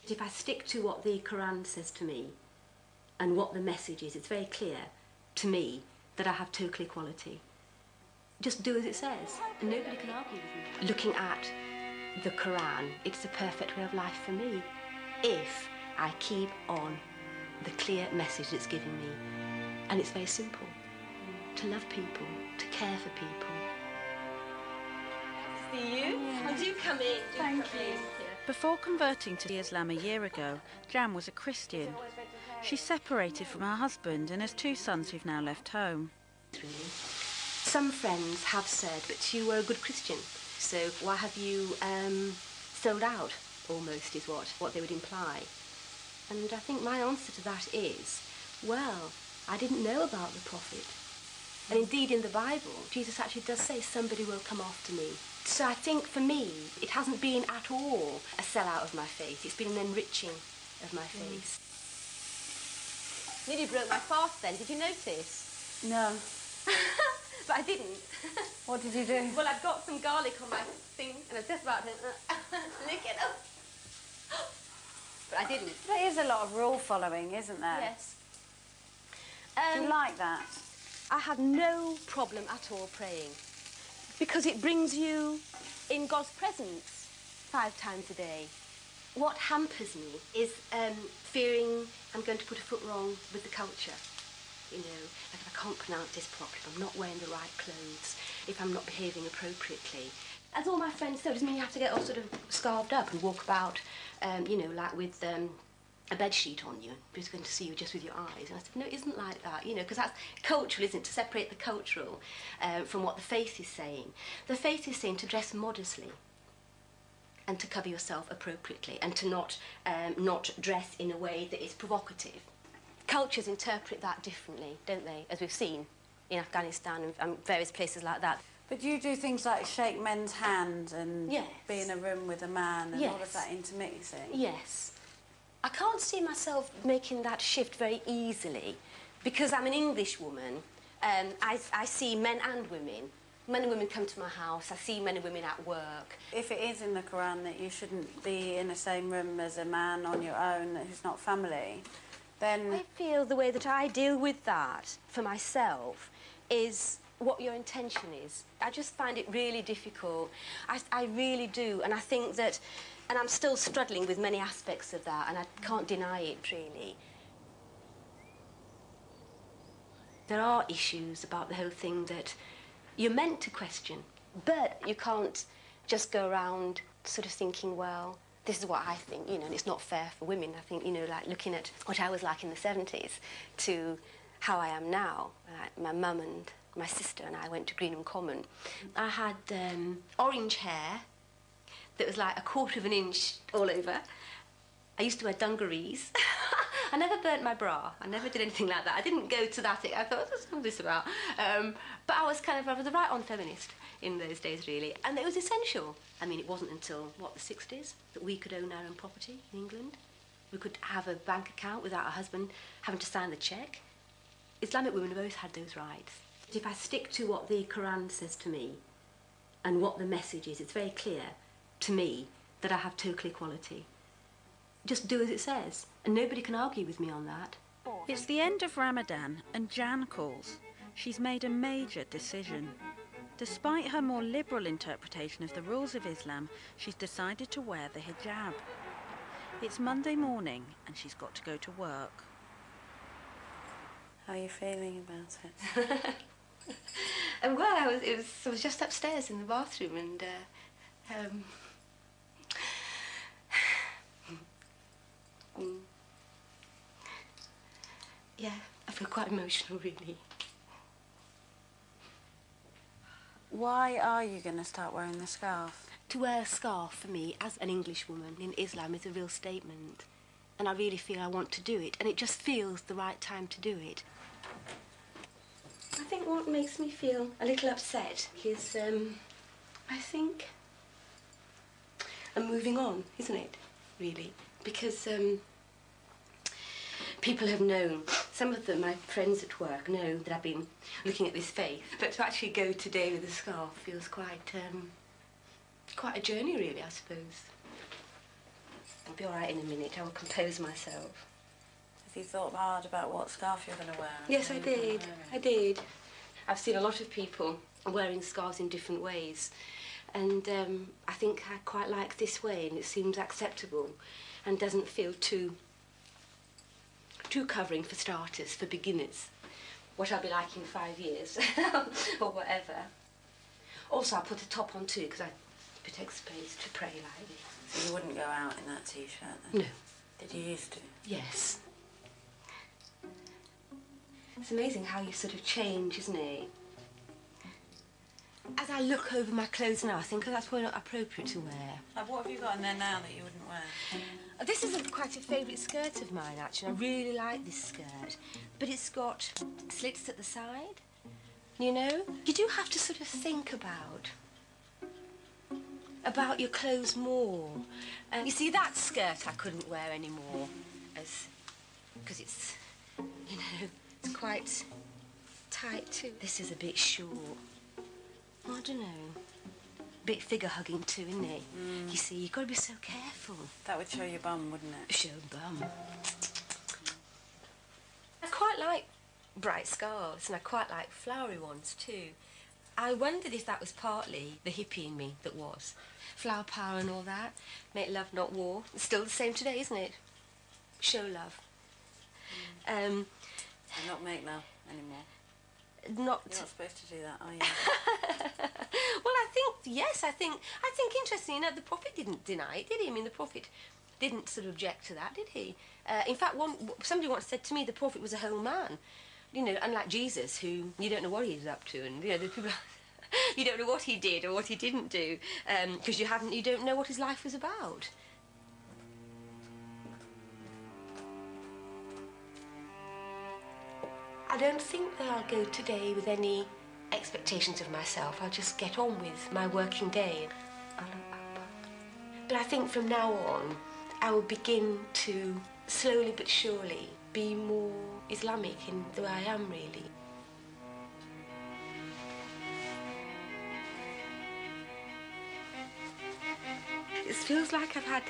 If I stick to what the Quran says to me and what the message is, it's very clear to me that I have total equality. Just do as it says, and nobody can argue with me. Looking at the Quran, it's the perfect way of life for me, if I keep on the clear message it's giving me. And it's very simple. To love people, to care for people. Good to see you. And do come in. Thank you. Before converting to Islam a year ago, Jan was a Christian. She's separated from her husband and has 2 sons who've now left home. Really. Some friends have said, but you were a good Christian, so why have you sold out, almost, is what they would imply. And I think my answer to that is, well, I didn't know about the prophet. And indeed, in the Bible, Jesus actually does say somebody will come after me. So I think for me, it hasn't been at all a sellout of my faith. It's been an enriching of my faith. Nearly broke my fast then. Did you notice? No. But I didn't. What did you do? Well, I've got some garlic on my thing, and I was just about to lick it up. But I didn't. There is a lot of rule following, isn't there? Yes. Do you like that? I have no problem at all praying, because it brings you in God's presence 5 times a day. What hampers me is fearing I'm going to put a foot wrong with the culture. You know, like if I can't pronounce this properly, if I'm not wearing the right clothes, if I'm not behaving appropriately. As all my friends say, it doesn't mean you have to get all sort of scarved up and walk about, you know, like with a bed sheet on you, who's going to see you just with your eyes. And I said, no, it isn't like that, you know, because that's cultural, isn't it, to separate the cultural from what the faith is saying. The faith is saying to dress modestly and to cover yourself appropriately and to not dress in a way that is provocative. Cultures interpret that differently, don't they, as we've seen in Afghanistan and various places like that. But you do things like shake men's hand and Yes. be in a room with a man and Yes. all of that intermixing. Yes. I can't see myself making that shift very easily because I'm an English woman. I see men and women. Men and women come to my house. I see men and women at work. If it is in the Quran that you shouldn't be in the same room as a man on your own who's not family, then... I feel the way that I deal with that for myself is what your intention is. I just find it really difficult. I really do, and I think that, and I'm still struggling with many aspects of that, and I can't deny it, really. There are issues about the whole thing that you're meant to question, but you can't just go around sort of thinking, well, this is what I think, you know, and it's not fair for women. I think, you know, like looking at what I was like in the 70s to how I am now. My mum and my sister and I went to Greenham Common. I had orange hair that was like 1/4 of an inch all over. I used to wear dungarees. I never burnt my bra. I never did anything like that. I didn't go to that. I thought, what's all this about? But I was a right-on feminist in those days, really. And it was essential. I mean, it wasn't until, what, the 60s that we could own our own property in England. We could have a bank account without a husband having to sign the cheque. Islamic women have always had those rights. If I stick to what the Quran says to me and what the message is, it's very clear to me that I have total equality. Just do as it says, and nobody can argue with me on that. It's the end of Ramadan and Jan calls. She's made a major decision. Despite her more liberal interpretation of the rules of Islam, she's decided to wear the hijab. It's Monday morning and she's got to go to work. How are you feeling about it? Well, I was just upstairs in the bathroom and yeah, I feel quite emotional, really. Why are you going to start wearing the scarf? To wear a scarf, for me, as an English woman in Islam, is a real statement. And I really feel I want to do it, and it just feels the right time to do it. I think what makes me feel a little upset is, I think, I'm moving on, isn't it, really? Because people have known, some of them, my friends at work, know that I've been looking at this faith. But to actually go today with a scarf feels quite a journey, really, I suppose. I'll be all right in a minute. I will compose myself. Have you thought hard about what scarf you're going to wear? Yes, I did. I did. I've seen a lot of people wearing scarves in different ways, and I think I quite like this way, and it seems acceptable and doesn't feel too covering for starters, for beginners. What I'll be like in 5 years or whatever. Also, I put a top on too because I bit exposed to pray like this. So you wouldn't go out in that t-shirt then? No. Did you used to? Yes. It's amazing how you sort of change, isn't it? As I look over my clothes now, I think that's probably not appropriate to wear. What have you got in there now that you wouldn't wear? This is quite a favourite skirt of mine, actually. I really like this skirt. But it's got slits at the side, you know? You do have to sort of think about your clothes more. You see, that skirt I couldn't wear anymore, because it's, you know, it's quite tight too. This is a bit short. I don't know. Bit figure-hugging too, isn't it? Mm. You see, you've got to be so careful. That would show your bum, wouldn't it? Show bum. I quite like bright scarves, and I quite like flowery ones too. I wondered if that was partly the hippie in me that was. Flower power and all that. Make love, not war. It's still the same today, isn't it? Show love. And not make love anymore. Not. You're not supposed to do that, are you? Well, I think yes. I think interestingly enough, the Prophet didn't deny it, did he? I mean, the Prophet didn't sort of object to that, did he? In fact, somebody once said to me, the Prophet was a whole man. You know, unlike Jesus, who you don't know what he was up to, and you know the people. You don't know what he did or what he didn't do, because you don't know what his life was about. I don't think that I'll go today with any expectations of myself. I'll just get on with my working day. But I think from now on, I will begin to slowly but surely be more Islamic in the way I am, really. It feels like I've had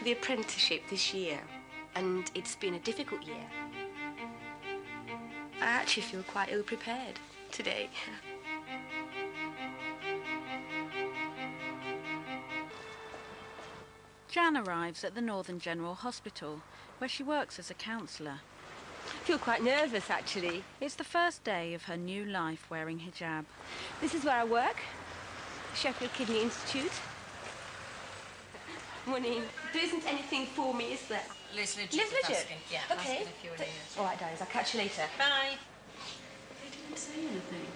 the apprenticeship this year, and it's been a difficult year. I actually feel quite ill-prepared today. Jan arrives at the Northern General Hospital, where she works as a counsellor. I feel quite nervous, actually. It's the first day of her new life wearing hijab. This is where I work, Sheffield Kidney Institute. Morning. There isn't anything for me, is there? Liz Lidget. Yeah, okay. asking if you were here. All right, darlings, I'll catch you later. Bye. They didn't say anything.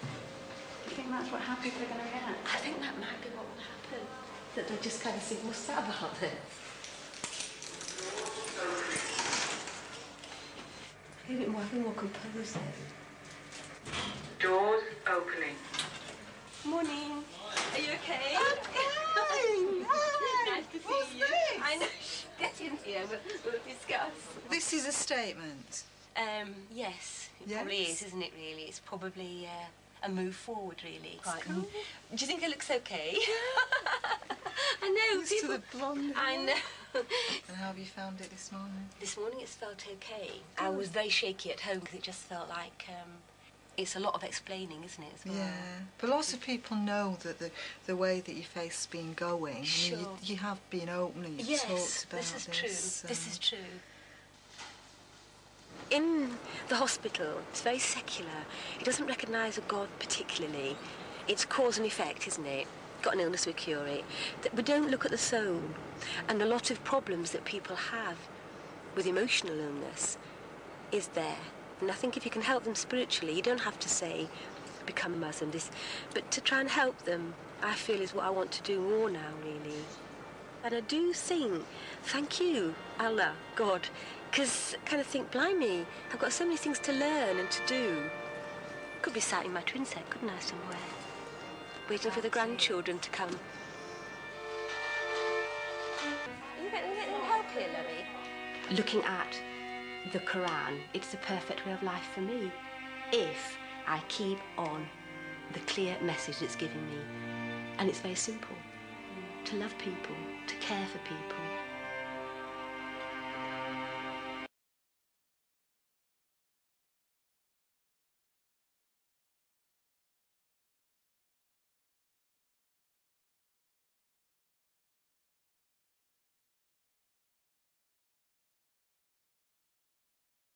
Do you think that's what happy they're going to react? I think that might be what will happen. That they'll just kind of think, what's that about then? A bit more composed then. Doors opening. Morning. Are you okay? I'm fine. Hi. Nice to see What's you. this? I know. Get in here. We'll discuss. This is a statement. Yes, it Yes? probably is, isn't it? Really, it's probably a move forward. Really. It's cool. Do you think it looks okay? I know. Used to the blonde I hair. know. And how have you found it this morning? This morning it's felt okay. I was very shaky at home because it just felt like it's a lot of explaining, isn't it? As well? Yeah, but lots of people know that the way that your face has been going. Sure. I mean, you have been open and you've Yes, talked about this is true. so- This is true. In the hospital, it's very secular. It doesn't recognise a God particularly. It's cause and effect, isn't it? Got an illness, we cure it. We don't look at the soul. And a lot of problems that people have with emotional illness is there. And I think if you can help them spiritually, you don't have to say, become a Muslim, but to try and help them, I feel is what I want to do more now, really. And I do think, thank you, Allah, God, because I kind of think, blimey, I've got so many things to learn and to do. Could be sat in my twin set, couldn't I, somewhere? Waiting for the grandchildren to come. You get help here, Louie? Looking at the Quran, it's the perfect way of life for me. If I keep on the clear message it's giving me. And it's very simple. To love people, to care for people,